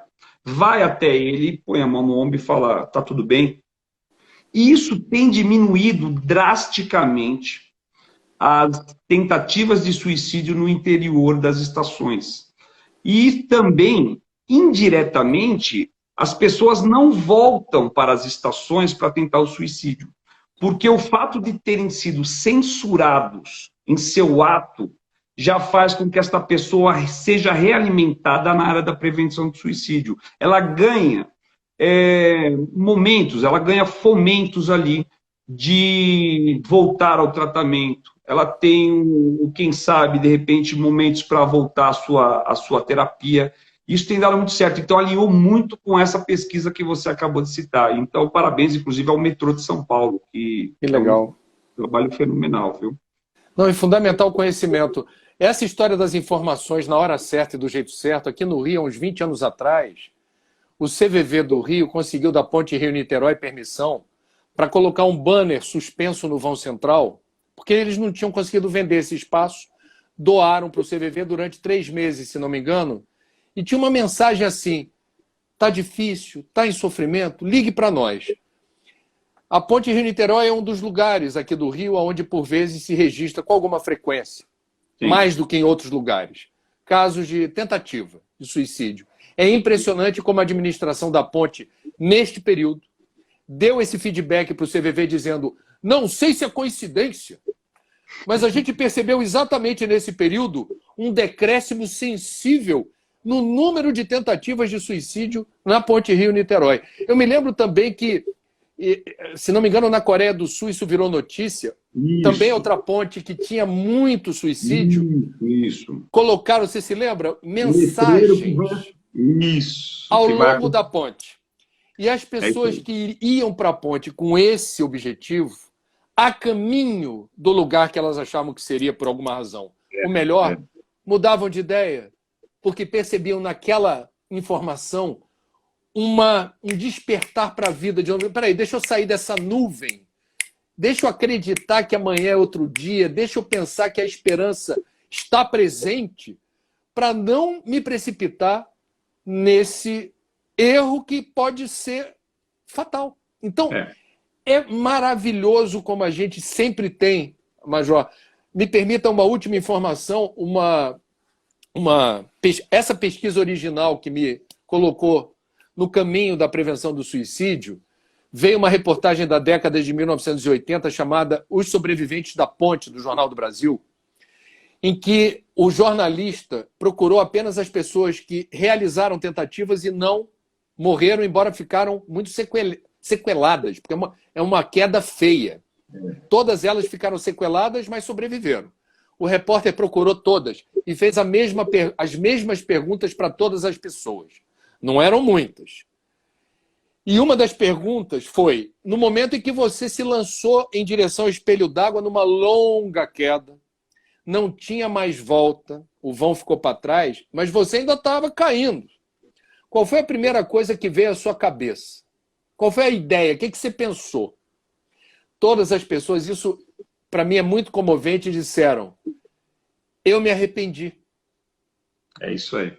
vai até ele, põe a mão no ombro e fala, tá tudo bem? E isso tem diminuído drasticamente as tentativas de suicídio no interior das estações. E também, indiretamente, as pessoas não voltam para as estações para tentar o suicídio. Porque o fato de terem sido censurados em seu ato já faz com que esta pessoa seja realimentada na área da prevenção do suicídio. Ela ganha momentos, ela ganha fomentos ali de voltar ao tratamento. Ela tem, quem sabe, de repente, momentos para voltar à sua terapia. Isso tem dado muito certo. Então, alinhou muito com essa pesquisa que você acabou de citar. Então, parabéns, inclusive, ao metrô de São Paulo, que legal. É um trabalho fenomenal, viu? Não, é fundamental o conhecimento. Essa história das informações na hora certa e do jeito certo, aqui no Rio, há uns 20 anos atrás, o CVV do Rio conseguiu da Ponte Rio-Niterói permissão para colocar um banner suspenso no vão central, porque eles não tinham conseguido vender esse espaço, doaram para o CVV durante 3 meses, se não me engano, e tinha uma mensagem assim, tá difícil, tá em sofrimento, ligue para nós. A Ponte Rio-Niterói é um dos lugares aqui do Rio onde, por vezes, se registra com alguma frequência, sim, mais do que em outros lugares, casos de tentativa de suicídio. É impressionante como a administração da ponte, neste período, deu esse feedback para o CVV dizendo, não sei se é coincidência, mas a gente percebeu exatamente nesse período um decréscimo sensível no número de tentativas de suicídio na Ponte Rio-Niterói. Eu me lembro também que, se não me engano, na Coreia do Sul isso virou notícia. Isso. Também outra ponte que tinha muito suicídio. Isso. Colocaram, você se lembra? Mensagens ao longo da ponte. E as pessoas que iam para a ponte com esse objetivo, a caminho do lugar que elas achavam que seria por alguma razão o melhor, mudavam de ideia, porque percebiam naquela informação um despertar para a vida. Peraí, deixa eu sair dessa nuvem, deixa eu acreditar que amanhã é outro dia, deixa eu pensar que a esperança está presente para não me precipitar nesse erro que pode ser fatal. Então, é maravilhoso como a gente sempre tem, Major. Me permita uma última informação, essa pesquisa original que me colocou no caminho da prevenção do suicídio, veio uma reportagem da década de 1980 chamada Os Sobreviventes da Ponte, do Jornal do Brasil, em que o jornalista procurou apenas as pessoas que realizaram tentativas e não morreram, embora ficaram muito sequeladas, porque é uma queda feia. Todas elas ficaram sequeladas, mas sobreviveram. O repórter procurou todas e fez as mesmas perguntas para todas as pessoas. Não eram muitas. E uma das perguntas foi, no momento em que você se lançou em direção ao espelho d'água numa longa queda, não tinha mais volta, o vão ficou para trás, mas você ainda estava caindo. Qual foi a primeira coisa que veio à sua cabeça? Qual foi a ideia? O que você pensou? Todas as pessoas, isso para mim é muito comovente, disseram, eu me arrependi. É isso aí.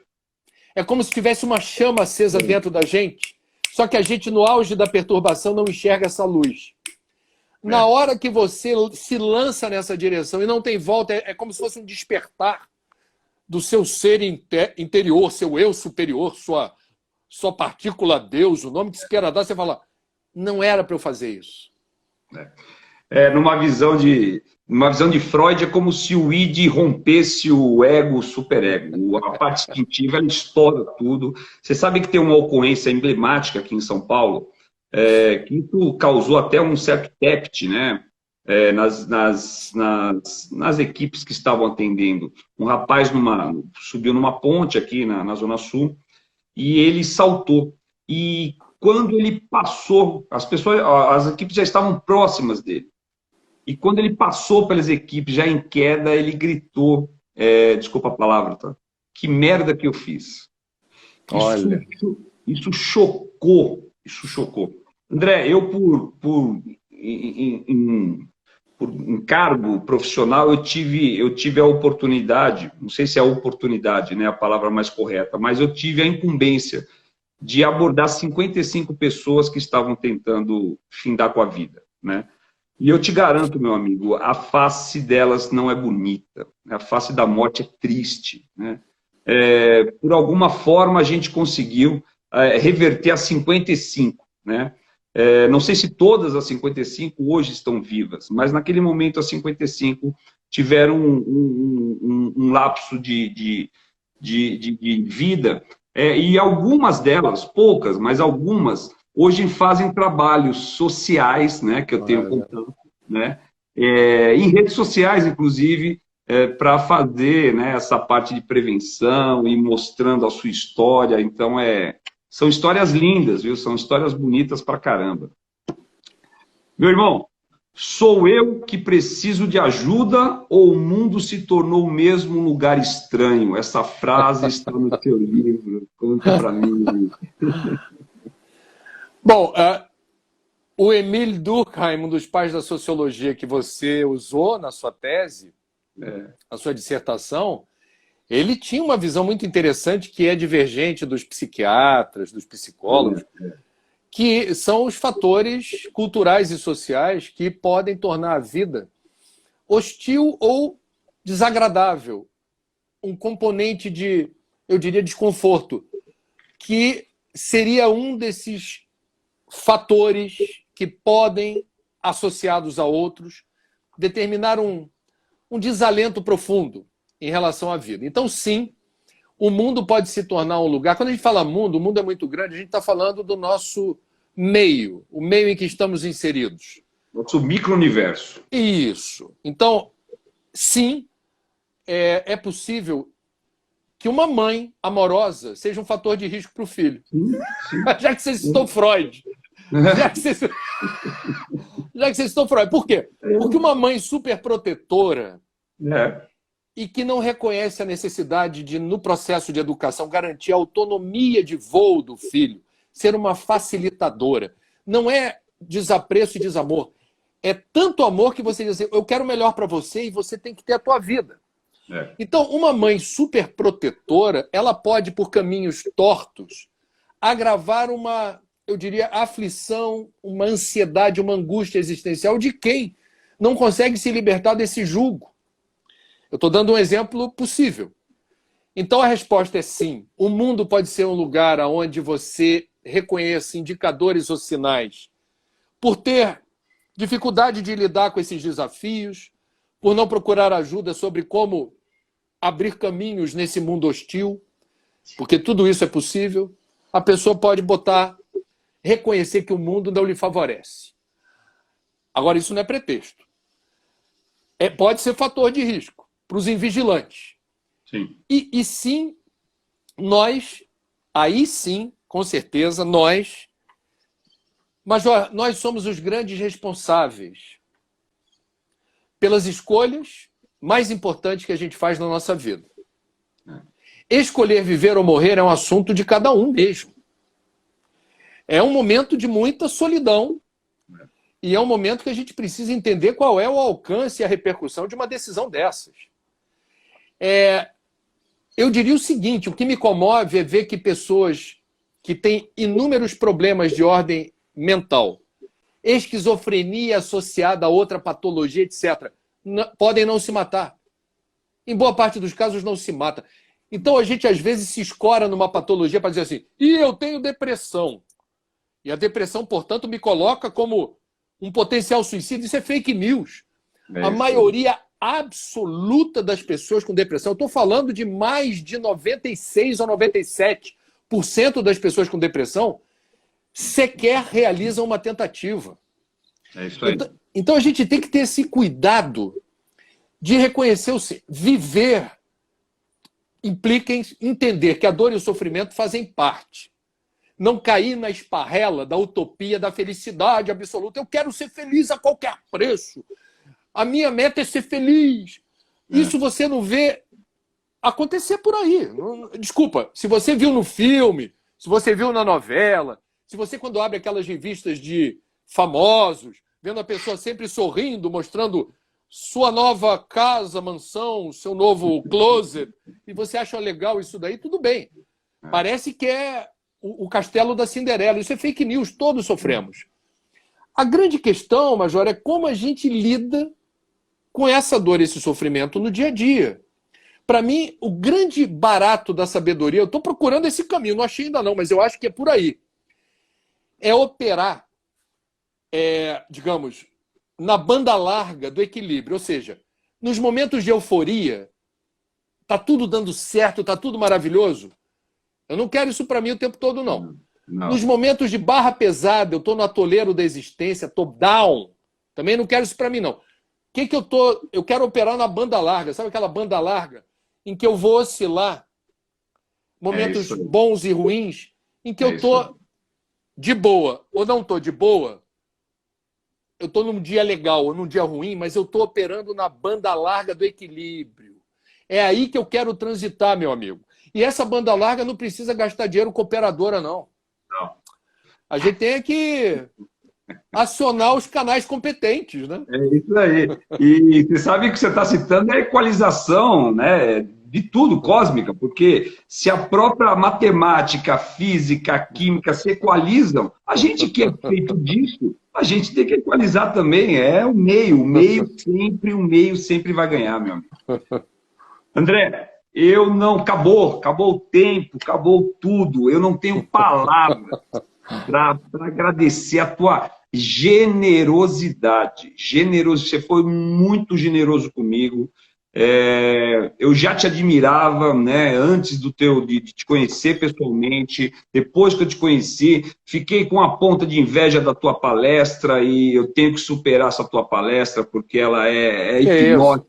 É como se tivesse uma chama acesa dentro da gente, só que a gente, no auge da perturbação, não enxerga essa luz. Na hora que você se lança nessa direção e não tem volta, é como se fosse um despertar do seu ser interior, seu eu superior, sua partícula Deus, o nome que se queira dar, você fala, não era para eu fazer isso. Numa visão de Freud, é como se o id rompesse o ego, o superego. A parte instintiva, ela estoura tudo. Você sabe que tem uma ocorrência emblemática aqui em São Paulo, que isso causou até um certo tepet, né? Nas equipes que estavam atendendo. Um rapaz subiu numa ponte aqui na Zona Sul e ele saltou. E quando ele passou, as equipes já estavam próximas dele. E quando ele passou pelas equipes, já em queda, ele gritou, desculpa a palavra, tá? Que merda que eu fiz. Olha. Isso chocou, isso chocou. André, eu por encargo profissional, eu tive a oportunidade, não sei se é a oportunidade, né, a palavra mais correta, mas eu tive a incumbência de abordar 55 pessoas que estavam tentando findar com a vida, né? E eu te garanto, meu amigo, a face delas não é bonita, a face da morte é triste, né? Por alguma forma a gente conseguiu reverter as 55, né? Não sei se todas as 55 hoje estão vivas, mas naquele momento as 55 tiveram um lapso de vida, e algumas delas, poucas, mas algumas, hoje fazem trabalhos sociais, né, que eu tenho contato, né, em redes sociais, inclusive, para fazer, né, essa parte de prevenção e mostrando a sua história. Então, são histórias lindas, viu? São histórias bonitas pra caramba. Meu irmão, sou eu que preciso de ajuda ou o mundo se tornou mesmo um lugar estranho? Essa frase está no teu livro. Conta para mim. Bom, o Emile Durkheim, um dos pais da sociologia que você usou na sua tese, na sua dissertação, ele tinha uma visão muito interessante que é divergente dos psiquiatras, dos psicólogos, que são os fatores culturais e sociais que podem tornar a vida hostil ou desagradável. Um componente de, eu diria, desconforto, que seria um desses fatores que podem, associados a outros, determinar um desalento profundo em relação à vida. Então, sim, o mundo pode se tornar um lugar... Quando a gente fala mundo, o mundo é muito grande, a gente está falando do nosso meio, o meio em que estamos inseridos. Nosso micro-universo. Isso. Então, sim, é possível que uma mãe amorosa seja um fator de risco para o filho. Sim. Já que você citou Freud. Já que você citou Freud. Por quê? Porque uma mãe super protetora e que não reconhece a necessidade de, no processo de educação, garantir a autonomia de voo do filho, ser uma facilitadora. Não é desapreço e desamor. É tanto amor que você diz assim, eu quero o melhor para você e você tem que ter a tua vida. Então, uma mãe super protetora, ela pode, por caminhos tortos, agravar uma, eu diria, aflição, uma ansiedade, uma angústia existencial de quem não consegue se libertar desse jugo. Eu estou dando um exemplo possível. Então, a resposta é sim. O mundo pode ser um lugar onde você reconheça indicadores ou sinais por ter dificuldade de lidar com esses desafios, por não procurar ajuda sobre como abrir caminhos nesse mundo hostil, porque tudo isso é possível. A pessoa pode botar reconhecer que o mundo não lhe favorece. Agora, isso não é pretexto. Pode ser fator de risco para os invigilantes. Sim. E sim, nós, aí sim, com certeza, Major, nós somos os grandes responsáveis pelas escolhas mais importantes que a gente faz na nossa vida. Escolher viver ou morrer é um assunto de cada um mesmo. É um momento de muita solidão e é um momento que a gente precisa entender qual é o alcance e a repercussão de uma decisão dessas. Eu diria o seguinte, o que me comove é ver que pessoas que têm inúmeros problemas de ordem mental, esquizofrenia associada a outra patologia, etc., podem não se matar. Em boa parte dos casos não se mata. Então a gente às vezes se escora numa patologia para dizer assim, eu tenho depressão. E a depressão, portanto, me coloca como um potencial suicídio. Isso é fake news. A maioria absoluta das pessoas com depressão, eu estou falando de mais de 96 ou 97% das pessoas com depressão, sequer realizam uma tentativa. É isso aí. Então a gente tem que ter esse cuidado de reconhecer viver implica em entender que a dor e o sofrimento fazem parte. Não cair na esparrela da utopia da felicidade absoluta. Eu quero ser feliz a qualquer preço. A minha meta é ser feliz. Isso você não vê acontecer por aí. Desculpa, se você viu no filme, se você viu na novela, se você quando abre aquelas revistas de famosos, vendo a pessoa sempre sorrindo, mostrando sua nova casa, mansão, seu novo closet, e você acha legal isso daí, tudo bem. Parece que é o castelo da Cinderela. Isso é fake news, todos sofremos. A grande questão, Major, é como a gente lida com essa dor, esse sofrimento no dia a dia. Para mim, o grande barato da sabedoria, eu estou procurando esse caminho, não achei ainda não, mas eu acho que é por aí. É operar, digamos, na banda larga do equilíbrio. Ou seja, nos momentos de euforia, está tudo dando certo, está tudo maravilhoso. Eu não quero isso para mim o tempo todo, não. Nos momentos de barra pesada, eu estou no atoleiro da existência, estou down. Também não quero isso para mim, não. Que eu tô? Eu quero operar na banda larga. Sabe aquela banda larga em que eu vou oscilar momentos bons e ruins, em que eu estou de boa ou não estou de boa. Eu estou num dia legal ou num dia ruim, mas eu estou operando na banda larga do equilíbrio. É aí que eu quero transitar, meu amigo. E essa banda larga não precisa gastar dinheiro com operadora, não. A gente tem que acionar os canais competentes, né? É isso aí. E você sabe que você está citando a equalização, né, de tudo, cósmica, porque se a própria matemática, a física, a química se equalizam, a gente que é feito disso, a gente tem que equalizar também. É o meio o meio sempre vai ganhar, meu amigo. André, acabou o tempo, acabou tudo, eu não tenho palavras para agradecer a tua generosidade. Você foi muito generoso comigo. Eu já te admirava, né, antes de te conhecer pessoalmente. Depois que eu te conheci, fiquei com a ponta de inveja da tua palestra e eu tenho que superar essa tua palestra porque ela é hipnótica.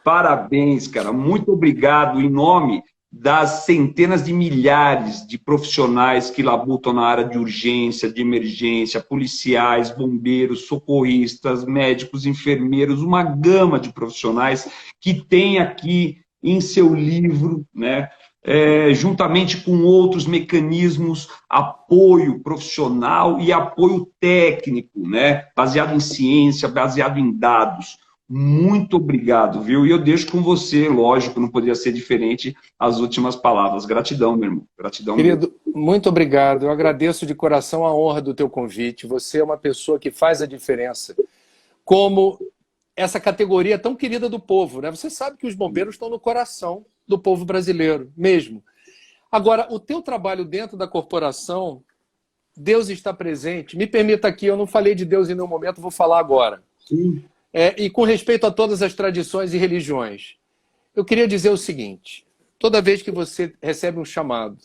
Parabéns, cara. Muito obrigado em nome das centenas de milhares de profissionais que labutam na área de urgência, de emergência, policiais, bombeiros, socorristas, médicos, enfermeiros, uma gama de profissionais que tem aqui em seu livro, né, juntamente com outros mecanismos, apoio profissional e apoio técnico, né, baseado em ciência, baseado em dados. Muito obrigado, viu? E eu deixo com você, lógico, não poderia ser diferente, as últimas palavras. Gratidão, meu irmão. Gratidão. Querido, muito obrigado. Eu agradeço de coração a honra do teu convite. Você é uma pessoa que faz a diferença. Como essa categoria tão querida do povo, né? Você sabe que os bombeiros estão no coração do povo brasileiro, mesmo. Agora, o teu trabalho dentro da corporação, Deus está presente. Me permita aqui, eu não falei de Deus em nenhum momento, vou falar agora. Sim. E com respeito a todas as tradições e religiões, eu queria dizer o seguinte: toda vez que você recebe um chamado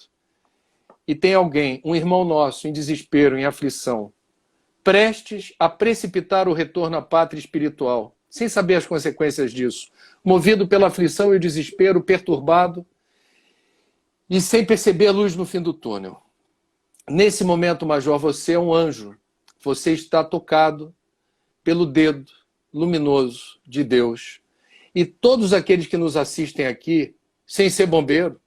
e tem alguém, um irmão nosso, em desespero, em aflição, prestes a precipitar o retorno à pátria espiritual, sem saber as consequências disso, movido pela aflição e o desespero, perturbado e sem perceber a luz no fim do túnel. Nesse momento, Major, você é um anjo. Você está tocado pelo dedo luminoso de Deus. E todos aqueles que nos assistem aqui, sem ser bombeiro,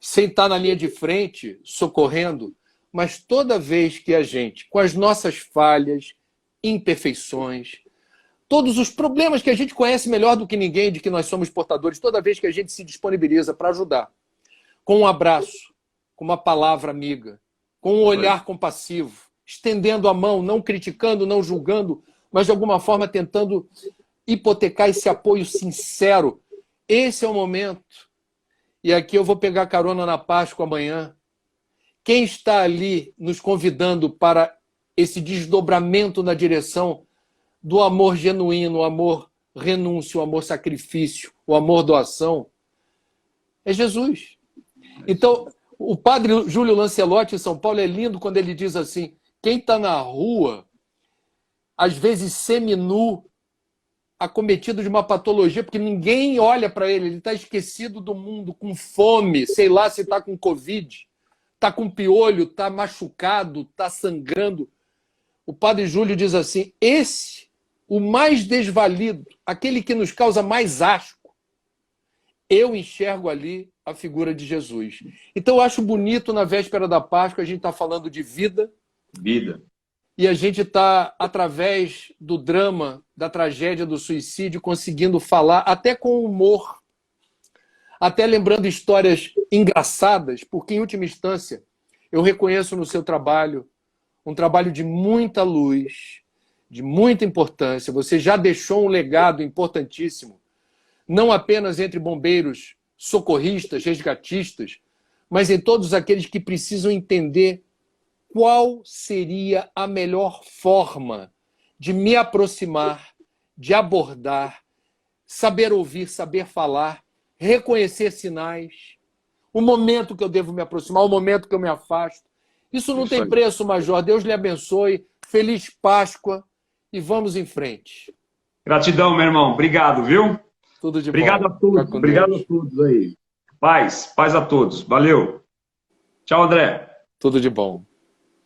sem estar na linha de frente, socorrendo, mas toda vez que a gente, com as nossas falhas, imperfeições, todos os problemas que a gente conhece melhor do que ninguém, de que nós somos portadores, toda vez que a gente se disponibiliza para ajudar, com um abraço, com uma palavra amiga, com um olhar compassivo, estendendo a mão, não criticando, não julgando, mas de alguma forma tentando hipotecar esse apoio sincero. Esse é o momento. E aqui eu vou pegar carona na Páscoa amanhã. Quem está ali nos convidando para esse desdobramento na direção do amor genuíno, o amor renúncio, o amor sacrifício, o amor doação, é Jesus. Então, o padre Júlio Lancelotti, em São Paulo, é lindo quando ele diz assim, quem está na rua, às vezes seminu, acometido de uma patologia, porque ninguém olha para ele, ele está esquecido do mundo, com fome, sei lá se está com Covid, está com piolho, está machucado, está sangrando. O padre Júlio diz assim, esse, o mais desvalido, aquele que nos causa mais asco, eu enxergo ali a figura de Jesus. Então eu acho bonito, na véspera da Páscoa, a gente está falando de vida. Vida. E a gente está, através do drama, da tragédia, do suicídio, conseguindo falar até com humor, até lembrando histórias engraçadas, porque, em última instância, eu reconheço no seu trabalho um trabalho de muita luz, de muita importância. Você já deixou um legado importantíssimo, não apenas entre bombeiros, socorristas, resgatistas, mas em todos aqueles que precisam entender qual seria a melhor forma de me aproximar, de abordar, saber ouvir, saber falar, reconhecer sinais, o momento que eu devo me aproximar, o momento que eu me afasto. Isso não tem preço, Major. Deus lhe abençoe. Feliz Páscoa e vamos em frente. Gratidão, meu irmão. Obrigado, viu? Tudo de Obrigado bom. a todos. Obrigado a todos aí. Paz a todos. Valeu. Tchau, André. Tudo de bom.